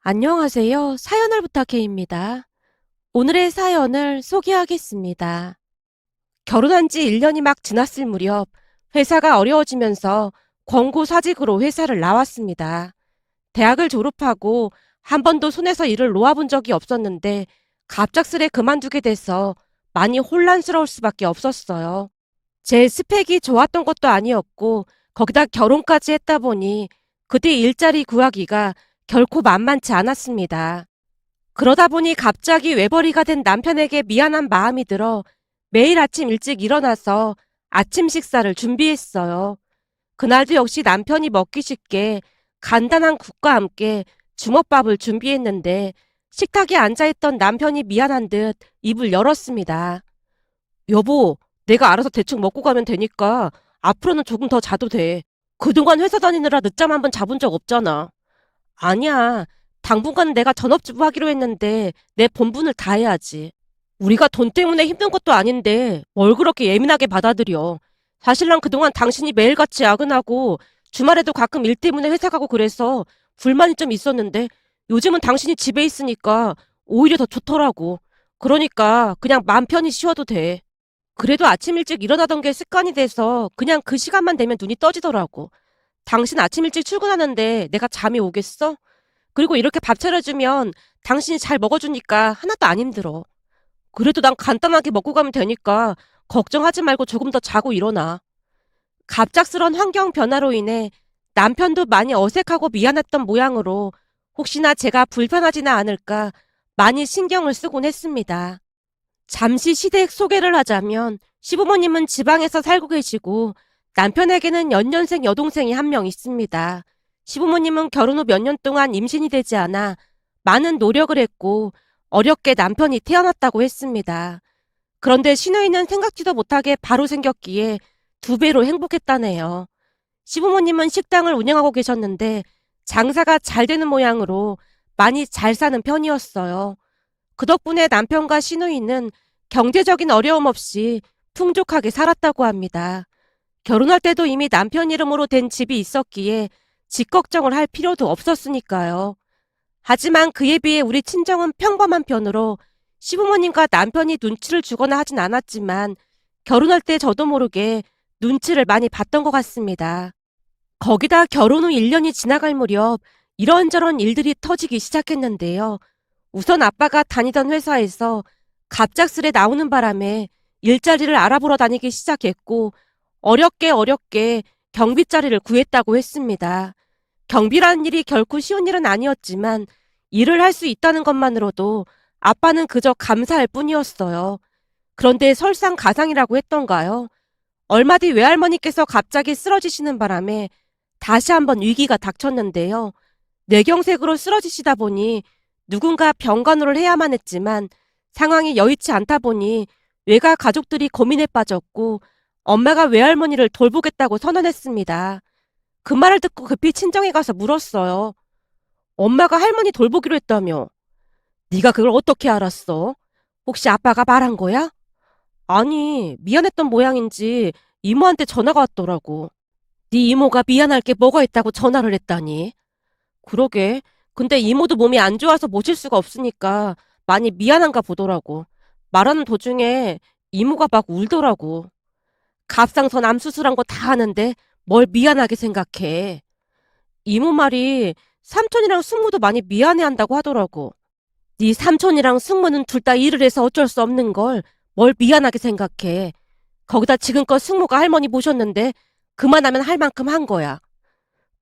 안녕하세요. 사연을 부탁해입니다. 오늘의 사연을 소개하겠습니다. 결혼한 지 1년이 막 지났을 무렵 회사가 어려워지면서 권고사직으로 회사를 나왔습니다. 대학을 졸업하고 한 번도 손에서 일을 놓아본 적이 없었는데 갑작스레 그만두게 돼서 많이 혼란스러울 수밖에 없었어요. 제 스펙이 좋았던 것도 아니었고 거기다 결혼까지 했다 보니 그때 일자리 구하기가 결코 만만치 않았습니다. 그러다 보니 갑자기 외벌이가 된 남편에게 미안한 마음이 들어 매일 아침 일찍 일어나서 아침 식사를 준비했어요. 그날도 역시 남편이 먹기 쉽게 간단한 국과 함께 주먹밥을 준비했는데 식탁에 앉아있던 남편이 미안한 듯 입을 열었습니다. 여보, 내가 알아서 대충 먹고 가면 되니까 앞으로는 조금 더 자도 돼. 그동안 회사 다니느라 늦잠 한 번 자본 적 없잖아. 아니야. 당분간은 내가 전업주부 하기로 했는데 내 본분을 다해야지. 우리가 돈 때문에 힘든 것도 아닌데 뭘 그렇게 예민하게 받아들여. 사실 난 그동안 당신이 매일같이 야근하고 주말에도 가끔 일 때문에 회사 가고 그래서 불만이 좀 있었는데 요즘은 당신이 집에 있으니까 오히려 더 좋더라고. 그러니까 그냥 마음 편히 쉬어도 돼. 그래도 아침 일찍 일어나던 게 습관이 돼서 그냥 그 시간만 되면 눈이 떠지더라고. 당신 아침 일찍 출근하는데 내가 잠이 오겠어? 그리고 이렇게 밥 차려주면 당신이 잘 먹어주니까 하나도 안 힘들어. 그래도 난 간단하게 먹고 가면 되니까 걱정하지 말고 조금 더 자고 일어나. 갑작스런 환경 변화로 인해 남편도 많이 어색하고 미안했던 모양으로 혹시나 제가 불편하지는 않을까 많이 신경을 쓰곤 했습니다. 잠시 시댁 소개를 하자면 시부모님은 지방에서 살고 계시고 남편에게는 연년생 여동생이 한 명 있습니다. 시부모님은 결혼 후 몇 년 동안 임신이 되지 않아 많은 노력을 했고 어렵게 남편이 태어났다고 했습니다. 그런데 시누이는 생각지도 못하게 바로 생겼기에 2배로 행복했다네요. 시부모님은 식당을 운영하고 계셨는데 장사가 잘 되는 모양으로 많이 잘 사는 편이었어요. 그 덕분에 남편과 시누이는 경제적인 어려움 없이 풍족하게 살았다고 합니다. 결혼할 때도 이미 남편 이름으로 된 집이 있었기에 집 걱정을 할 필요도 없었으니까요. 하지만 그에 비해 우리 친정은 평범한 편으로 시부모님과 남편이 눈치를 주거나 하진 않았지만 결혼할 때 저도 모르게 눈치를 많이 봤던 것 같습니다. 거기다 결혼 후 1년이 지나갈 무렵 이런저런 일들이 터지기 시작했는데요. 우선 아빠가 다니던 회사에서 갑작스레 나오는 바람에 일자리를 알아보러 다니기 시작했고 어렵게 경비 자리를 구했다고 했습니다. 경비라는 일이 결코 쉬운 일은 아니었지만 일을 할 수 있다는 것만으로도 아빠는 그저 감사할 뿐이었어요. 그런데 설상가상이라고 했던가요? 얼마 뒤 외할머니께서 갑자기 쓰러지시는 바람에 다시 한번 위기가 닥쳤는데요. 뇌경색으로 쓰러지시다 보니 누군가 병간호를 해야만 했지만 상황이 여의치 않다 보니 외가 가족들이 고민에 빠졌고 엄마가 외할머니를 돌보겠다고 선언했습니다. 그 말을 듣고 급히 친정에 가서 물었어요. 엄마가 할머니 돌보기로 했다며. 네가 그걸 어떻게 알았어? 혹시 아빠가 말한 거야? 아니, 미안했던 모양인지 이모한테 전화가 왔더라고. 네 이모가 미안할 게 뭐가 있다고 전화를 했다니. 그러게. 근데 이모도 몸이 안 좋아서 모실 수가 없으니까 많이 미안한가 보더라고. 말하는 도중에 이모가 막 울더라고. 갑상선 암 수술한 거 다 하는데 뭘 미안하게 생각해. 이모 말이 삼촌이랑 숙모도 많이 미안해한다고 하더라고. 네 삼촌이랑 숙모는 둘 다 일을 해서 어쩔 수 없는 걸 뭘 미안하게 생각해. 거기다 지금껏 숙모가 할머니 모셨는데 그만하면 할 만큼 한 거야.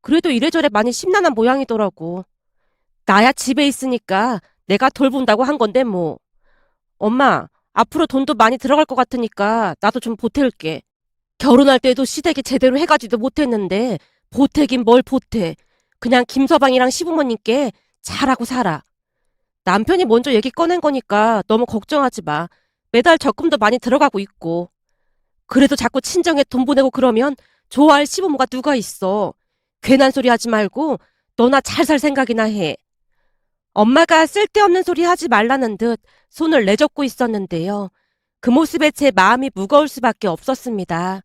그래도 이래저래 많이 심란한 모양이더라고. 나야 집에 있으니까 내가 돌본다고 한 건데 뭐. 엄마, 앞으로 돈도 많이 들어갈 것 같으니까 나도 좀 보탤게. 결혼할 때도 시댁이 제대로 해가지도 못했는데 보태긴 뭘 보태. 그냥 김서방이랑 시부모님께 잘하고 살아. 남편이 먼저 얘기 꺼낸 거니까 너무 걱정하지 마. 매달 적금도 많이 들어가고 있고. 그래도 자꾸 친정에 돈 보내고 그러면 좋아할 시부모가 누가 있어. 괜한 소리 하지 말고 너나 잘 살 생각이나 해. 엄마가 쓸데없는 소리 하지 말라는 듯 손을 내젓고 있었는데요. 그 모습에 제 마음이 무거울 수밖에 없었습니다.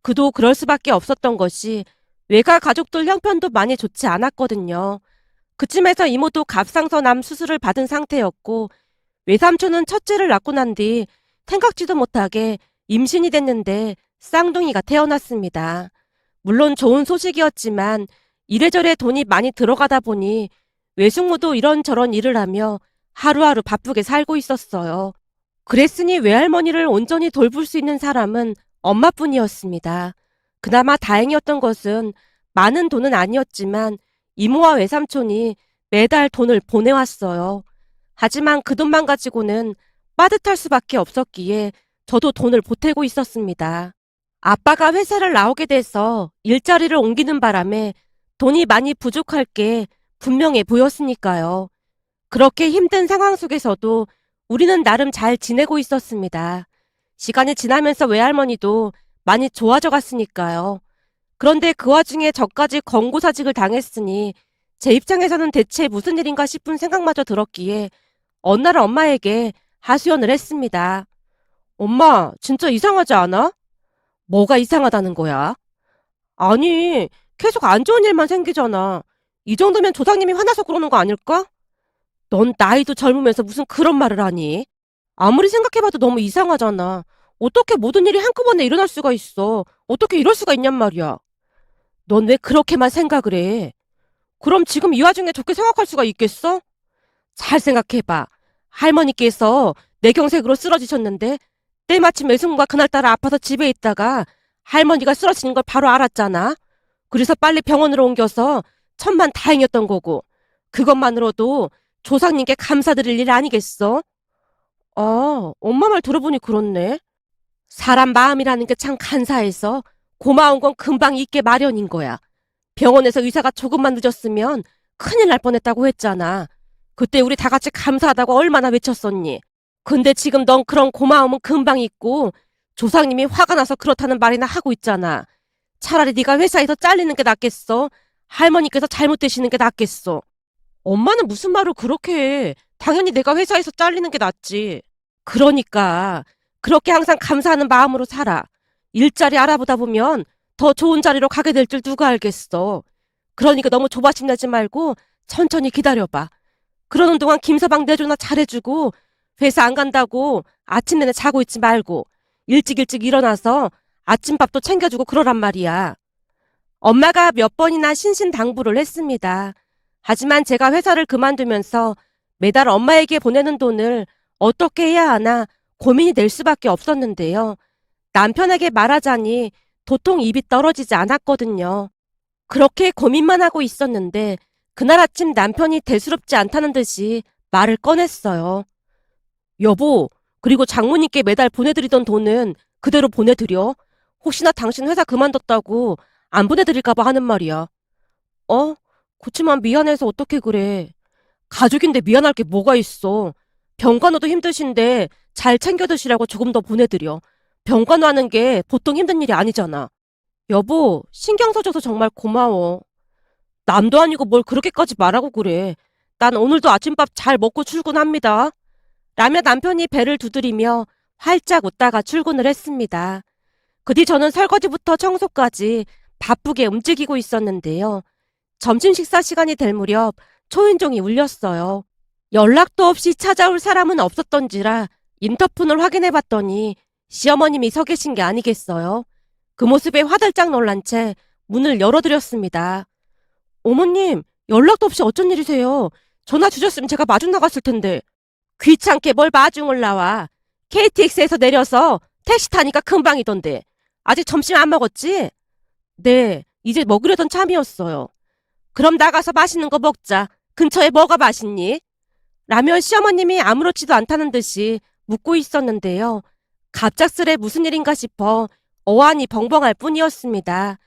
그도 그럴 수밖에 없었던 것이 외가 가족들 형편도 많이 좋지 않았거든요. 그쯤에서 이모도 갑상선암 수술을 받은 상태였고 외삼촌은 첫째를 낳고 난 뒤 생각지도 못하게 임신이 됐는데 쌍둥이가 태어났습니다. 물론 좋은 소식이었지만 이래저래 돈이 많이 들어가다 보니 외숙모도 이런저런 일을 하며 하루하루 바쁘게 살고 있었어요. 그랬으니 외할머니를 온전히 돌볼 수 있는 사람은 엄마뿐이었습니다. 그나마 다행이었던 것은 많은 돈은 아니었지만 이모와 외삼촌이 매달 돈을 보내왔어요. 하지만 그 돈만 가지고는 빠듯할 수밖에 없었기에 저도 돈을 보태고 있었습니다. 아빠가 회사를 나오게 돼서 일자리를 옮기는 바람에 돈이 많이 부족할 게 분명해 보였으니까요. 그렇게 힘든 상황 속에서도 우리는 나름 잘 지내고 있었습니다. 시간이 지나면서 외할머니도 많이 좋아져 갔으니까요. 그런데 그 와중에 저까지 권고사직을 당했으니 제 입장에서는 대체 무슨 일인가 싶은 생각마저 들었기에 어느 날 엄마에게 하소연을 했습니다. 엄마, 진짜 이상하지 않아? 뭐가 이상하다는 거야? 아니, 계속 안 좋은 일만 생기잖아. 이 정도면 조상님이 화나서 그러는 거 아닐까? 넌 나이도 젊으면서 무슨 그런 말을 하니? 아무리 생각해봐도 너무 이상하잖아. 어떻게 모든 일이 한꺼번에 일어날 수가 있어? 어떻게 이럴 수가 있냔 말이야. 넌 왜 그렇게만 생각을 해? 그럼 지금 이 와중에 좋게 생각할 수가 있겠어? 잘 생각해봐. 할머니께서 뇌경색으로 쓰러지셨는데 때마침 외숙모가 그날따라 아파서 집에 있다가 할머니가 쓰러지는 걸 바로 알았잖아. 그래서 빨리 병원으로 옮겨서 천만 다행이었던 거고 그것만으로도 조상님께 감사드릴 일 아니겠어? 아, 엄마 말 들어보니 그렇네. 사람 마음이라는 게 참 간사해서 고마운 건 금방 잊게 마련인 거야. 병원에서 의사가 조금만 늦었으면 큰일 날 뻔했다고 했잖아. 그때 우리 다 같이 감사하다고 얼마나 외쳤었니? 근데 지금 넌 그런 고마움은 금방 잊고 조상님이 화가 나서 그렇다는 말이나 하고 있잖아. 차라리 네가 회사에서 잘리는 게 낫겠어? 할머니께서 잘못되시는 게 낫겠어? 엄마는 무슨 말을 그렇게 해. 당연히 내가 회사에서 잘리는 게 낫지. 그러니까 그렇게 항상 감사하는 마음으로 살아. 일자리 알아보다 보면 더 좋은 자리로 가게 될 줄 누가 알겠어. 그러니까 너무 조바심 내지 말고 천천히 기다려봐. 그러는 동안 김서방 내조나 잘해주고 회사 안 간다고 아침 내내 자고 있지 말고 일찍 일찍 일어나서 아침밥도 챙겨주고 그러란 말이야. 엄마가 몇 번이나 신신당부를 했습니다. 하지만 제가 회사를 그만두면서 매달 엄마에게 보내는 돈을 어떻게 해야 하나 고민이 될 수밖에 없었는데요. 남편에게 말하자니 도통 입이 떨어지지 않았거든요. 그렇게 고민만 하고 있었는데 그날 아침 남편이 대수롭지 않다는 듯이 말을 꺼냈어요. 여보, 그리고 장모님께 매달 보내드리던 돈은 그대로 보내드려. 혹시나 당신 회사 그만뒀다고 안 보내드릴까봐 하는 말이야. 어? 그치만 미안해서 어떻게 그래. 가족인데 미안할 게 뭐가 있어. 병간호도 힘드신데 잘 챙겨 드시라고 조금 더 보내드려. 병간호 하는 게 보통 힘든 일이 아니잖아. 여보, 신경 써줘서 정말 고마워. 남도 아니고 뭘 그렇게까지 말하고 그래. 난 오늘도 아침밥 잘 먹고 출근합니다. 라며 남편이 배를 두드리며 활짝 웃다가 출근을 했습니다. 그 뒤 저는 설거지부터 청소까지 바쁘게 움직이고 있었는데요. 점심 식사 시간이 될 무렵 초인종이 울렸어요. 연락도 없이 찾아올 사람은 없었던지라 인터폰을 확인해 봤더니 시어머님이 서 계신 게 아니겠어요. 그 모습에 화들짝 놀란 채 문을 열어드렸습니다. 어머님, 연락도 없이 어쩐 일이세요? 전화 주셨으면 제가 마중 나갔을 텐데. 귀찮게 뭘 마중을 나와. KTX에서 내려서 택시 타니까 금방이던데. 아직 점심 안 먹었지? 네, 이제 먹으려던 참이었어요. 그럼 나가서 맛있는 거 먹자. 근처에 뭐가 맛있니? 라며 시어머님이 아무렇지도 않다는 듯이 묻고 있었는데요. 갑작스레 무슨 일인가 싶어 어안이 벙벙할 뿐이었습니다.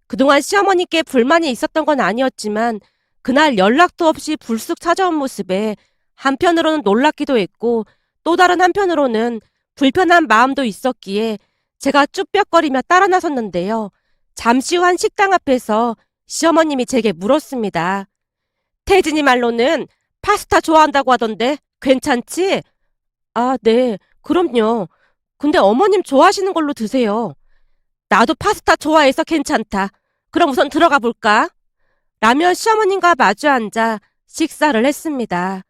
그동안 시어머니께 불만이 있었던 건 아니었지만 그날 연락도 없이 불쑥 찾아온 모습에 한편으로는 놀랍기도 했고 또 다른 한편으로는 불편한 마음도 있었기에 제가 쭈뼛거리며 따라 나섰는데요. 잠시 후 한 식당 앞에서 시어머님이 제게 물었습니다. 태진이 말로는 파스타 좋아한다고 하던데 괜찮지? 아, 네, 그럼요. 근데 어머님 좋아하시는 걸로 드세요. 나도 파스타 좋아해서 괜찮다. 그럼 우선 들어가 볼까? 라며 시어머님과 마주 앉아 식사를 했습니다.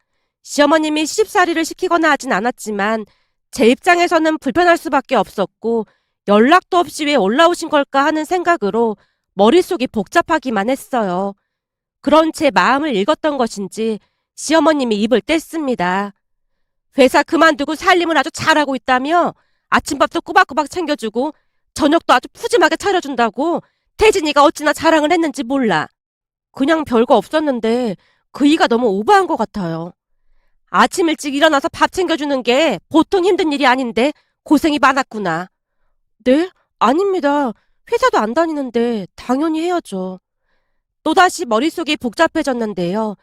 시어머님이 시집살이를 시키거나 하진 않았지만 제 입장에서는 불편할 수밖에 없었고 연락도 없이 왜 올라오신 걸까 하는 생각으로 머릿속이 복잡하기만 했어요. 그런 제 마음을 읽었던 것인지 시어머님이 입을 뗐습니다. 회사 그만두고 살림을 아주 잘하고 있다며 아침밥도 꼬박꼬박 챙겨주고 저녁도 아주 푸짐하게 차려준다고 태진이가 어찌나 자랑을 했는지 몰라. 그냥 별거 없었는데 그 이가 너무 오버한 것 같아요. 아침 일찍 일어나서 밥 챙겨주는 게 보통 힘든 일이 아닌데 고생이 많았구나. 네? 아닙니다. 회사도 안 다니는데 당연히 해야죠. 또다시 머릿속이 복잡해졌는데요.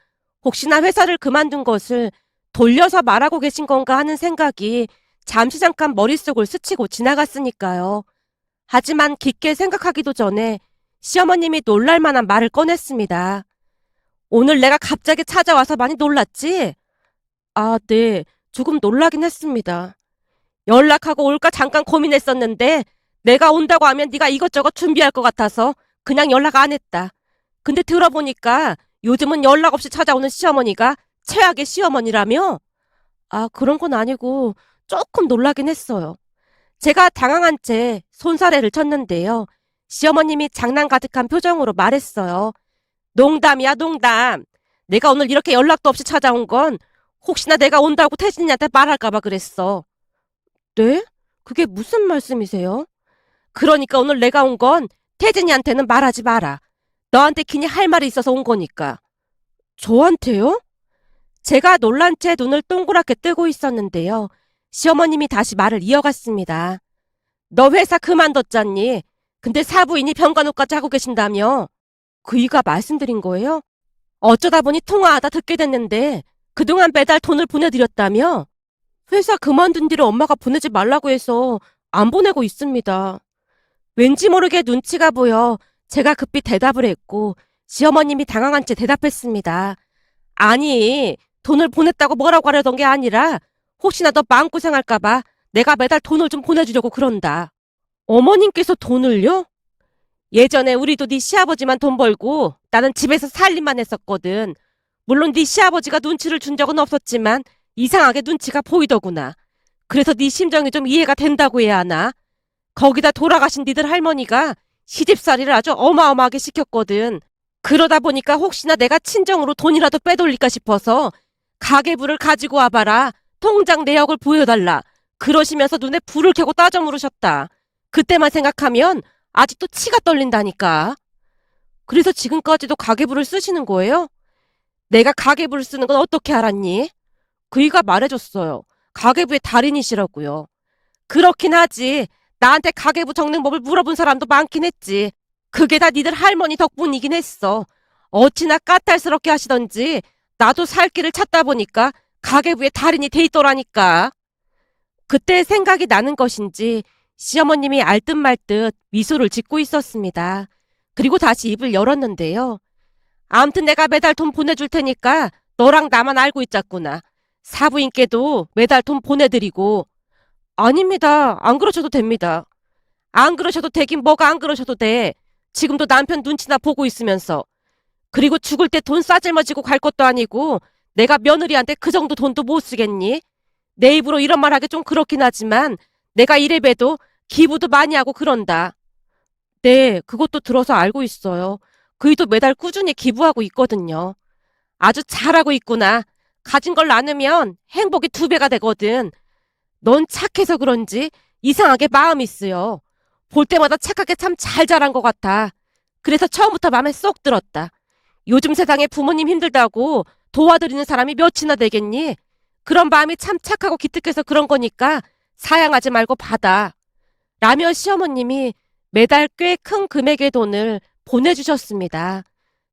혹시나 회사를 그만둔 것을 돌려서 말하고 계신 건가 하는 생각이 잠시 잠깐 머릿속을 스치고 지나갔으니까요. 하지만 깊게 생각하기도 전에 시어머님이 놀랄 만한 말을 꺼냈습니다. 오늘 내가 갑자기 찾아와서 많이 놀랐지? 아, 네. 조금 놀라긴 했습니다. 연락하고 올까 잠깐 고민했었는데 내가 온다고 하면 네가 이것저것 준비할 것 같아서 그냥 연락 안 했다. 근데 들어보니까 요즘은 연락 없이 찾아오는 시어머니가 최악의 시어머니라며? 아, 그런 건 아니고 조금 놀라긴 했어요. 제가 당황한 채 손사래를 쳤는데요. 시어머님이 장난 가득한 표정으로 말했어요. 농담이야, 농담. 내가 오늘 이렇게 연락도 없이 찾아온 건 혹시나 내가 온다고 태진이한테 말할까봐 그랬어. 네? 그게 무슨 말씀이세요? 그러니까 오늘 내가 온 건 태진이한테는 말하지 마라. 너한테 괜히 할 말이 있어서 온 거니까. 저한테요? 제가 놀란 채 눈을 동그랗게 뜨고 있었는데요. 시어머님이 다시 말을 이어갔습니다. 너 회사 그만뒀잖니? 근데 사부인이 병간호까지 하고 계신다며? 그이가 말씀드린 거예요? 어쩌다 보니 통화하다 듣게 됐는데 그동안 매달 돈을 보내드렸다며? 회사 그만둔 뒤로 엄마가 보내지 말라고 해서 안 보내고 있습니다. 왠지 모르게 눈치가 보여 제가 급히 대답을 했고 시어머님이 당황한 채 대답했습니다. 아니, 돈을 보냈다고 뭐라고 하려던 게 아니라 혹시나 너 마음고생할까봐 내가 매달 돈을 좀 보내주려고 그런다. 어머님께서 돈을요? 예전에 우리도 네 시아버지만 돈 벌고 나는 집에서 살림만 했었거든. 물론 네 시아버지가 눈치를 준 적은 없었지만 이상하게 눈치가 보이더구나. 그래서 네 심정이 좀 이해가 된다고 해야 하나? 거기다 돌아가신 니들 할머니가 시집살이를 아주 어마어마하게 시켰거든. 그러다 보니까 혹시나 내가 친정으로 돈이라도 빼돌릴까 싶어서 가계부를 가지고 와봐라. 통장 내역을 보여달라. 그러시면서 눈에 불을 켜고 따져 물으셨다. 그때만 생각하면 아직도 치가 떨린다니까. 그래서 지금까지도 가계부를 쓰시는 거예요? 내가 가계부를 쓰는 건 어떻게 알았니? 그이가 말해줬어요. 가계부의 달인이시라고요. 그렇긴 하지. 나한테 가계부 적는 법을 물어본 사람도 많긴 했지. 그게 다 니들 할머니 덕분이긴 했어. 어찌나 까탈스럽게 하시던지 나도 살 길을 찾다 보니까 가계부의 달인이 돼 있더라니까. 그때 생각이 나는 것인지 시어머님이 알듯 말듯 미소를 짓고 있었습니다. 그리고 다시 입을 열었는데요. 암튼 내가 매달 돈 보내줄 테니까 너랑 나만 알고 있자꾸나. 사부인께도 매달 돈 보내드리고. 아닙니다. 안 그러셔도 됩니다. 안 그러셔도 되긴 뭐가 안 그러셔도 돼. 지금도 남편 눈치나 보고 있으면서. 그리고 죽을 때 돈 싸질머지고 갈 것도 아니고 내가 며느리한테 그 정도 돈도 못 쓰겠니? 내 입으로 이런 말 하기 좀 그렇긴 하지만 내가 이래봬도 기부도 많이 하고 그런다. 네, 그것도 들어서 알고 있어요. 그이도 매달 꾸준히 기부하고 있거든요. 아주 잘하고 있구나. 가진 걸 나누면 행복이 2배가 되거든. 넌 착해서 그런지 이상하게 마음이 쓰여. 볼 때마다 착하게 참 잘 자란 것 같아. 그래서 처음부터 마음에 쏙 들었다. 요즘 세상에 부모님 힘들다고 도와드리는 사람이 몇이나 되겠니? 그런 마음이 참 착하고 기특해서 그런 거니까 사양하지 말고 받아. 라며 시어머님이 매달 꽤 큰 금액의 돈을 보내주셨습니다.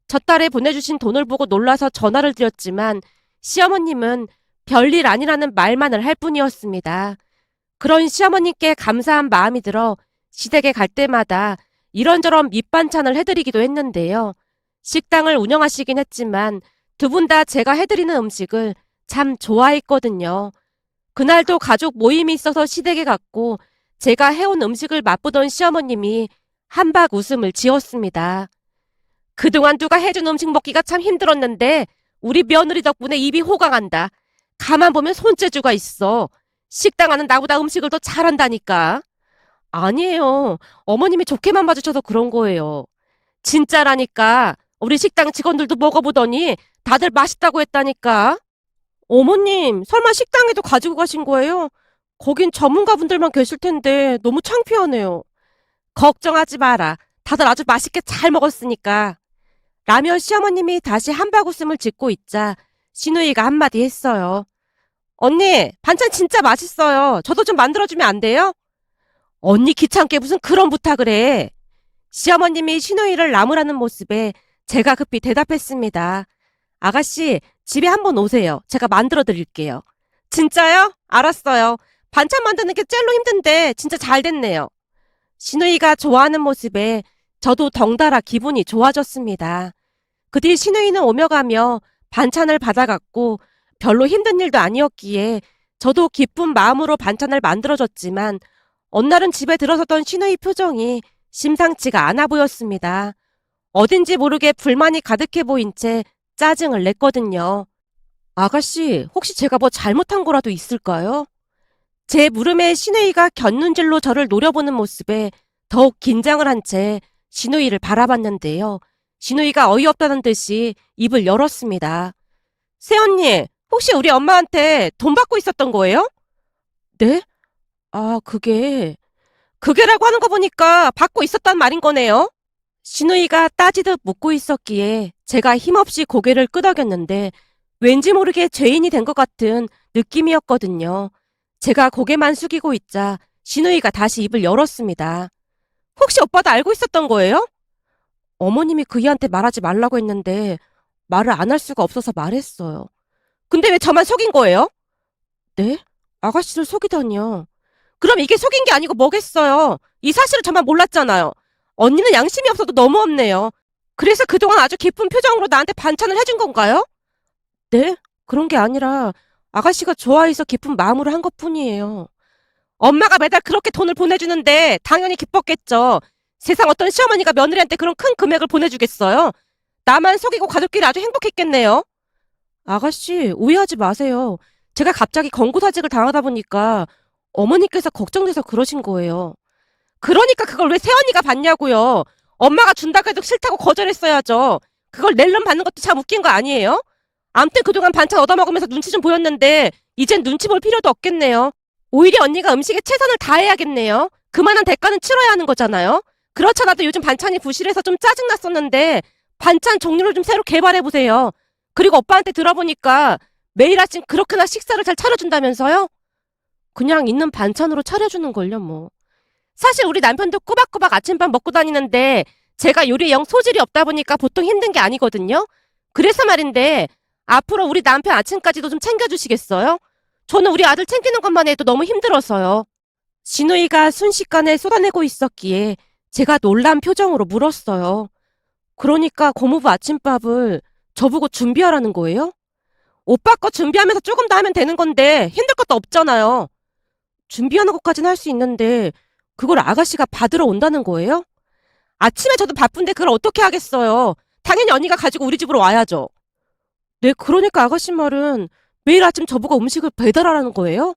첫 달에 보내주신 돈을 보고 놀라서 전화를 드렸지만 시어머님은 별일 아니라는 말만을 할 뿐이었습니다. 그런 시어머님께 감사한 마음이 들어 시댁에 갈 때마다 이런저런 밑반찬을 해드리기도 했는데요. 식당을 운영하시긴 했지만 두 분 다 제가 해드리는 음식을 참 좋아했거든요. 그날도 가족 모임이 있어서 시댁에 갔고 제가 해온 음식을 맛보던 시어머님이 한박 웃음을 지었습니다. 그동안 누가 해준 음식 먹기가 참 힘들었는데 우리 며느리 덕분에 입이 호강한다. 가만 보면 손재주가 있어. 식당 안은 나보다 음식을 더 잘한다니까. 아니에요. 어머님이 좋게만 봐주셔서 그런 거예요. 진짜라니까. 우리 식당 직원들도 먹어보더니 다들 맛있다고 했다니까. 어머님, 설마 식당에도 가지고 가신 거예요? 거긴 전문가분들만 계실 텐데 너무 창피하네요. 걱정하지 마라. 다들 아주 맛있게 잘 먹었으니까. 라며 시어머님이 다시 한바구음을 짓고 있자 시누이가 한마디 했어요. 언니, 반찬 진짜 맛있어요. 저도 좀 만들어주면 안 돼요? 언니 귀찮게 무슨 그런 부탁을 해. 시어머님이 시누이를 나무라는 모습에 제가 급히 대답했습니다. 아가씨, 집에 한번 오세요. 제가 만들어 드릴게요. 진짜요? 알았어요. 반찬 만드는 게 젤로 힘든데 진짜 잘 됐네요. 시누이가 좋아하는 모습에 저도 덩달아 기분이 좋아졌습니다. 그 뒤 시누이는 오며 가며 반찬을 받아갔고 별로 힘든 일도 아니었기에 저도 기쁜 마음으로 반찬을 만들어줬지만 어느 날은 집에 들어서던 시누이 표정이 심상치가 않아 보였습니다. 어딘지 모르게 불만이 가득해 보인 채 짜증을 냈거든요. 아가씨, 혹시 제가 뭐 잘못한 거라도 있을까요? 제 물음에 시누이가 곁눈질로 저를 노려보는 모습에 더욱 긴장을 한 채 시누이를 바라봤는데요. 시누이가 어이없다는 듯이 입을 열었습니다. 새언니, 혹시 우리 엄마한테 돈 받고 있었던 거예요? 네? 아, 그게라고 하는 거 보니까 받고 있었단 말인 거네요. 시누이가 따지듯 묻고 있었기에 제가 힘없이 고개를 끄덕였는데 왠지 모르게 죄인이 된 것 같은 느낌이었거든요. 제가 고개만 숙이고 있자 시누이가 다시 입을 열었습니다. 혹시 오빠도 알고 있었던 거예요? 어머님이 그이한테 말하지 말라고 했는데 말을 안 할 수가 없어서 말했어요. 근데 왜 저만 속인 거예요? 네? 아가씨를 속이다니요. 그럼 이게 속인 게 아니고 뭐겠어요? 이 사실을 저만 몰랐잖아요. 언니는 양심이 없어도 너무 없네요. 그래서 그동안 아주 기쁜 표정으로 나한테 반찬을 해준 건가요? 네? 그런 게 아니라 아가씨가 좋아해서 기쁜 마음으로 한 것뿐이에요. 엄마가 매달 그렇게 돈을 보내주는데 당연히 기뻤겠죠. 세상 어떤 시어머니가 며느리한테 그런 큰 금액을 보내주겠어요? 나만 속이고 가족끼리 아주 행복했겠네요. 아가씨, 오해하지 마세요. 제가 갑자기 권고사직을 당하다 보니까 어머니께서 걱정돼서 그러신 거예요. 그러니까 그걸 왜 새언니가 받냐고요. 엄마가 준다고 해도 싫다고 거절했어야죠. 그걸 낼름 받는 것도 참 웃긴 거 아니에요? 암튼 그동안 반찬 얻어먹으면서 눈치 좀 보였는데 이젠 눈치 볼 필요도 없겠네요. 오히려 언니가 음식에 최선을 다해야겠네요. 그만한 대가는 치러야 하는 거잖아요. 그렇잖아도 요즘 반찬이 부실해서 좀 짜증났었는데 반찬 종류를 좀 새로 개발해보세요. 그리고 오빠한테 들어보니까 매일 아침 그렇게나 식사를 잘 차려준다면서요? 그냥 있는 반찬으로 차려주는 걸요, 뭐. 사실 우리 남편도 꼬박꼬박 아침밥 먹고 다니는데 제가 요리에 영 소질이 없다 보니까 보통 힘든 게 아니거든요. 그래서 말인데 앞으로 우리 남편 아침까지도 좀 챙겨주시겠어요? 저는 우리 아들 챙기는 것만 해도 너무 힘들어서요. 시누이가 순식간에 쏟아내고 있었기에 제가 놀란 표정으로 물었어요. 그러니까 고모부 아침밥을 저보고 준비하라는 거예요? 오빠 거 준비하면서 조금 더 하면 되는 건데 힘들 것도 없잖아요. 준비하는 것까지는 할 수 있는데 그걸 아가씨가 받으러 온다는 거예요? 아침에 저도 바쁜데 그걸 어떻게 하겠어요. 당연히 언니가 가지고 우리 집으로 와야죠. 네, 그러니까 아가씨 말은 매일 아침 저보고 음식을 배달하라는 거예요?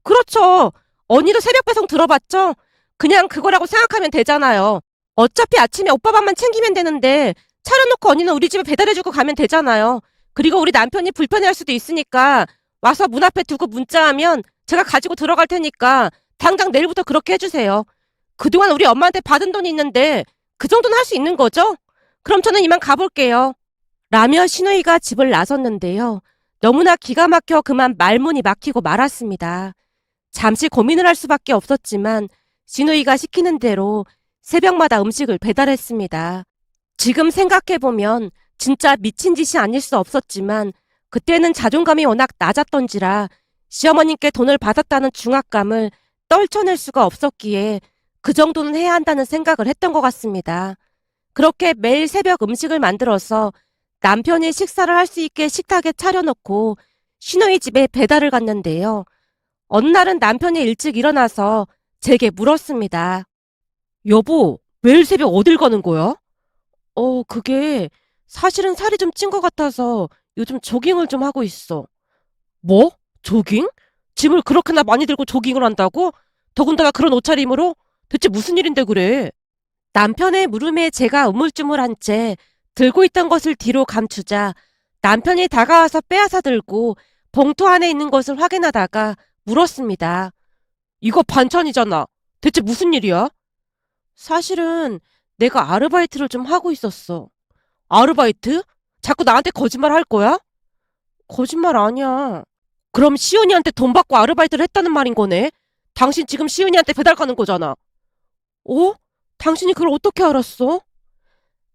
그렇죠. 언니도 새벽 배송 들어봤죠? 그냥 그거라고 생각하면 되잖아요. 어차피 아침에 오빠 밥만 챙기면 되는데 차려놓고 언니는 우리 집에 배달해주고 가면 되잖아요. 그리고 우리 남편이 불편해할 수도 있으니까 와서 문 앞에 두고 문자하면 제가 가지고 들어갈 테니까 당장 내일부터 그렇게 해주세요. 그동안 우리 엄마한테 받은 돈이 있는데 그 정도는 할 수 있는 거죠? 그럼 저는 이만 가볼게요. 라며 시누이가 집을 나섰는데요. 너무나 기가 막혀 그만 말문이 막히고 말았습니다. 잠시 고민을 할 수밖에 없었지만 시누이가 시키는 대로 새벽마다 음식을 배달했습니다. 지금 생각해보면 진짜 미친 짓이 아닐 수 없었지만 그때는 자존감이 워낙 낮았던지라 시어머님께 돈을 받았다는 중압감을 떨쳐낼 수가 없었기에 그 정도는 해야 한다는 생각을 했던 것 같습니다. 그렇게 매일 새벽 음식을 만들어서 남편이 식사를 할 수 있게 식탁에 차려놓고 시누이 집에 배달을 갔는데요. 어느 날은 남편이 일찍 일어나서 제게 물었습니다. 여보, 매일 새벽 어딜 가는 거야? 그게 사실은 살이 좀 찐 것 같아서 요즘 조깅을 좀 하고 있어. 뭐? 조깅? 짐을 그렇게나 많이 들고 조깅을 한다고? 더군다나 그런 옷차림으로? 대체 무슨 일인데 그래? 남편의 물음에 제가 우물쭈물한 채 들고 있던 것을 뒤로 감추자 남편이 다가와서 빼앗아 들고 봉투 안에 있는 것을 확인하다가 물었습니다. 이거 반찬이잖아. 대체 무슨 일이야? 사실은 내가 아르바이트를 좀 하고 있었어. 아르바이트? 자꾸 나한테 거짓말 할 거야? 거짓말 아니야. 그럼 시은이한테 돈 받고 아르바이트를 했다는 말인 거네? 당신 지금 시은이한테 배달 가는 거잖아. 어? 당신이 그걸 어떻게 알았어?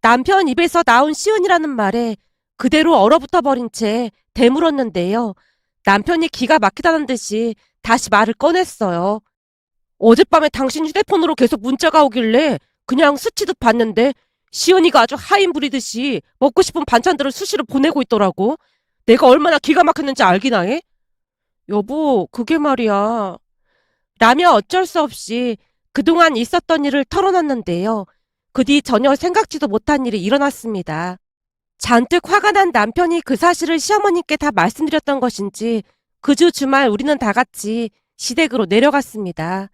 남편 입에서 나온 시은이라는 말에 그대로 얼어붙어 버린 채 되물었는데요. 남편이 기가 막히다는 듯이 다시 말을 꺼냈어요. 어젯밤에 당신 휴대폰으로 계속 문자가 오길래 그냥 스치듯 봤는데 시은이가 아주 하인 부리듯이 먹고 싶은 반찬들을 수시로 보내고 있더라고. 내가 얼마나 기가 막혔는지 알기나 해? 여보, 그게 말이야. 라며 어쩔 수 없이 그동안 있었던 일을 털어놨는데요. 그 뒤 전혀 생각지도 못한 일이 일어났습니다. 잔뜩 화가 난 남편이 그 사실을 시어머님께 다 말씀드렸던 것인지 그 주 주말 우리는 다 같이 시댁으로 내려갔습니다.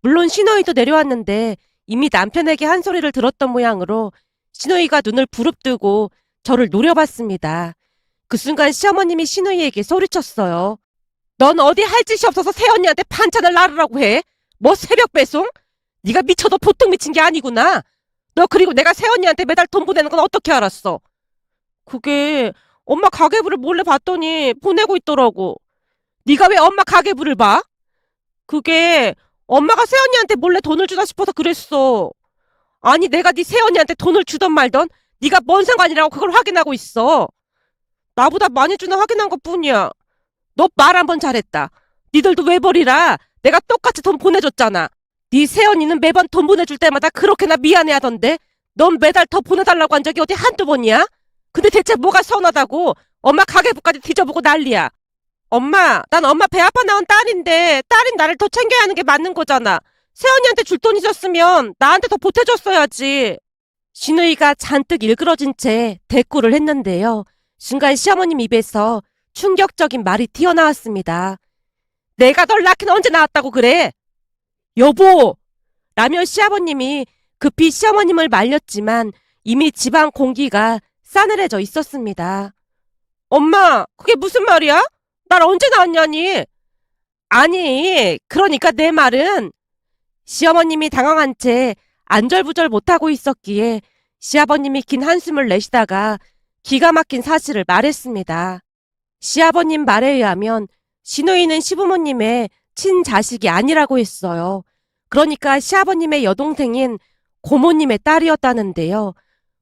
물론 시누이도 내려왔는데 이미 남편에게 한 소리를 들었던 모양으로 시누이가 눈을 부릅뜨고 저를 노려봤습니다. 그 순간 시어머님이 시누이에게 소리쳤어요. 넌 어디 할 짓이 없어서 새언니한테 반찬을 나르라고 해? 뭐 새벽 배송? 네가 미쳐도 보통 미친 게 아니구나. 너 그리고 내가 새언니한테 매달 돈 보내는 건 어떻게 알았어? 그게 엄마 가계부를 몰래 봤더니 보내고 있더라고. 네가 왜 엄마 가계부를 봐? 그게 엄마가 새언니한테 몰래 돈을 주나 싶어서 그랬어. 아니 내가 네 새언니한테 돈을 주던 말던 네가 뭔 상관이라고 그걸 확인하고 있어. 나보다 많이 주나 확인한 것뿐이야. 너 말 한 번 잘했다. 니들도 외벌이라 내가 똑같이 돈 보내줬잖아. 네 새언니는 매번 돈 보내줄 때마다 그렇게나 미안해하던데 넌 매달 더 보내달라고 한 적이 어디 한두 번이야? 근데 대체 뭐가 서운하다고 엄마 가계부까지 뒤져보고 난리야. 엄마, 난 엄마 배 아파 나온 딸인데 딸인 나를 더 챙겨야 하는 게 맞는 거잖아. 새언니한테 줄 돈 있었으면 나한테 더 보태줬어야지. 신우이가 잔뜩 일그러진 채 대꾸를 했는데요. 순간 시어머님 입에서 충격적인 말이 튀어나왔습니다. 내가 널 낳긴 언제 낳았다고 그래? 여보! 라며 시아버님이 급히 시어머님을 말렸지만 이미 집안 공기가 싸늘해져 있었습니다. 엄마, 그게 무슨 말이야? 날 언제 낳았냐니? 아니, 그러니까 내 말은 시어머님이 당황한 채 안절부절 못하고 있었기에 시아버님이 긴 한숨을 내쉬다가 기가 막힌 사실을 말했습니다. 시아버님 말에 의하면 시누이는 시부모님의 친자식이 아니라고 했어요. 그러니까 시아버님의 여동생인 고모님의 딸이었다는데요.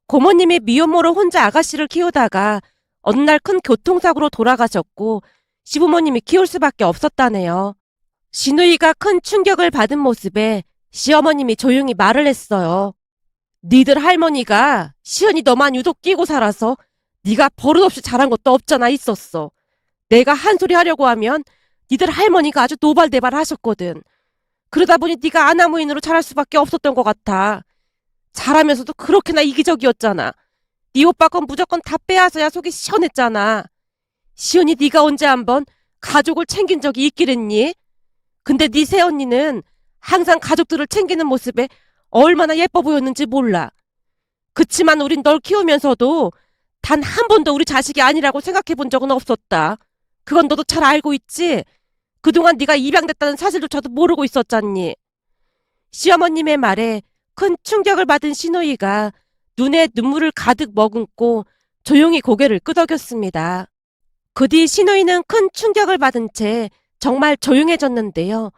고모님이 미혼모로 혼자 아가씨를 키우다가 어느 날 큰 교통사고로 돌아가셨고 시부모님이 키울 수밖에 없었다네요. 시누이가 큰 충격을 받은 모습에 시어머님이 조용히 말을 했어요. 니들 할머니가 시은이 너만 유독 끼고 살아서 네가 버릇없이 잘한 것도 없잖아 있었어. 내가 한 소리 하려고 하면 니들 할머니가 아주 노발대발 하셨거든. 그러다 보니 네가 아나무인으로 자랄 수밖에 없었던 것 같아. 잘하면서도 그렇게나 이기적이었잖아. 네 오빠 건 무조건 다 빼앗아야 속이 시원했잖아. 시은이 네가 언제 한번 가족을 챙긴 적이 있기랬니? 근데 네 새언니는 항상 가족들을 챙기는 모습에 얼마나 예뻐 보였는지 몰라. 그치만 우린 널 키우면서도 단 한 번도 우리 자식이 아니라고 생각해 본 적은 없었다. 그건 너도 잘 알고 있지? 그동안 네가 입양됐다는 사실조차도 모르고 있었잖니. 시어머님의 말에 큰 충격을 받은 시누이가 눈에 눈물을 가득 머금고 조용히 고개를 끄덕였습니다. 그 뒤 시누이는 큰 충격을 받은 채 정말 조용해졌는데요.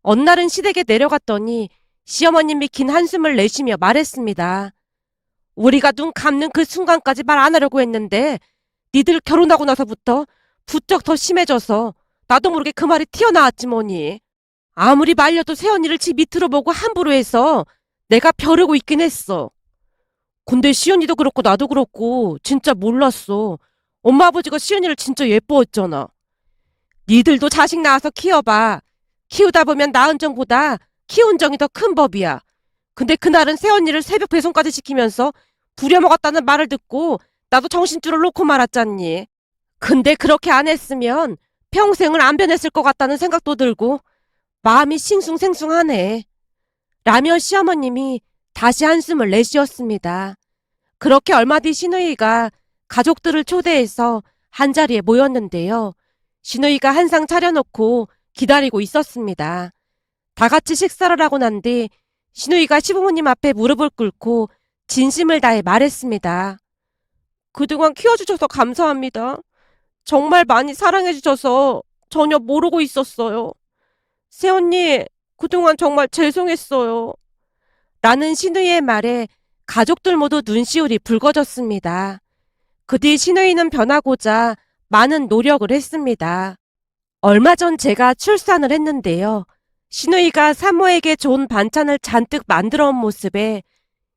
어느 날은 시댁에 내려갔더니 시어머님이 긴 한숨을 내쉬며 말했습니다. 우리가 눈 감는 그 순간까지 말 안 하려고 했는데 니들 결혼하고 나서부터 부쩍 더 심해져서 나도 모르게 그 말이 튀어나왔지 뭐니. 아무리 말려도 새언니를 집 밑으로 보고 함부로 해서 내가 벼르고 있긴 했어. 근데 시은이도 그렇고 나도 그렇고 진짜 몰랐어. 엄마 아버지가 시은이를 진짜 예뻐했잖아. 니들도 자식 낳아서 키워봐. 키우다 보면 낳은 정보다 키운 정이 더 큰 법이야. 근데 그날은 새언니를 새벽 배송까지 시키면서 부려먹었다는 말을 듣고 나도 정신줄을 놓고 말았잖니. 근데 그렇게 안 했으면 평생을 안 변했을 것 같다는 생각도 들고 마음이 싱숭생숭하네. 라며 시어머님이 다시 한숨을 내쉬었습니다. 그렇게 얼마 뒤 시누이가 가족들을 초대해서 한자리에 모였는데요. 시누이가 한상 차려놓고 기다리고 있었습니다. 다 같이 식사를 하고 난 뒤 시누이가 시부모님 앞에 무릎을 꿇고 진심을 다해 말했습니다. 그동안 키워주셔서 감사합니다. 정말 많이 사랑해주셔서 전혀 모르고 있었어요. 새언니, 그동안 정말 죄송했어요. 라는 시누이의 말에 가족들 모두 눈시울이 붉어졌습니다. 그 뒤 시누이는 변하고자 많은 노력을 했습니다. 얼마 전 제가 출산을 했는데요. 시누이가 산모에게 좋은 반찬을 잔뜩 만들어 온 모습에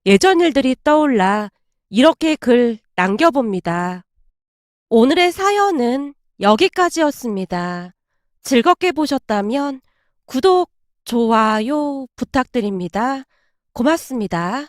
예전 일들이 떠올라 이렇게 글 남겨봅니다. 오늘의 사연은 여기까지였습니다. 즐겁게 보셨다면 구독, 좋아요 부탁드립니다. 고맙습니다.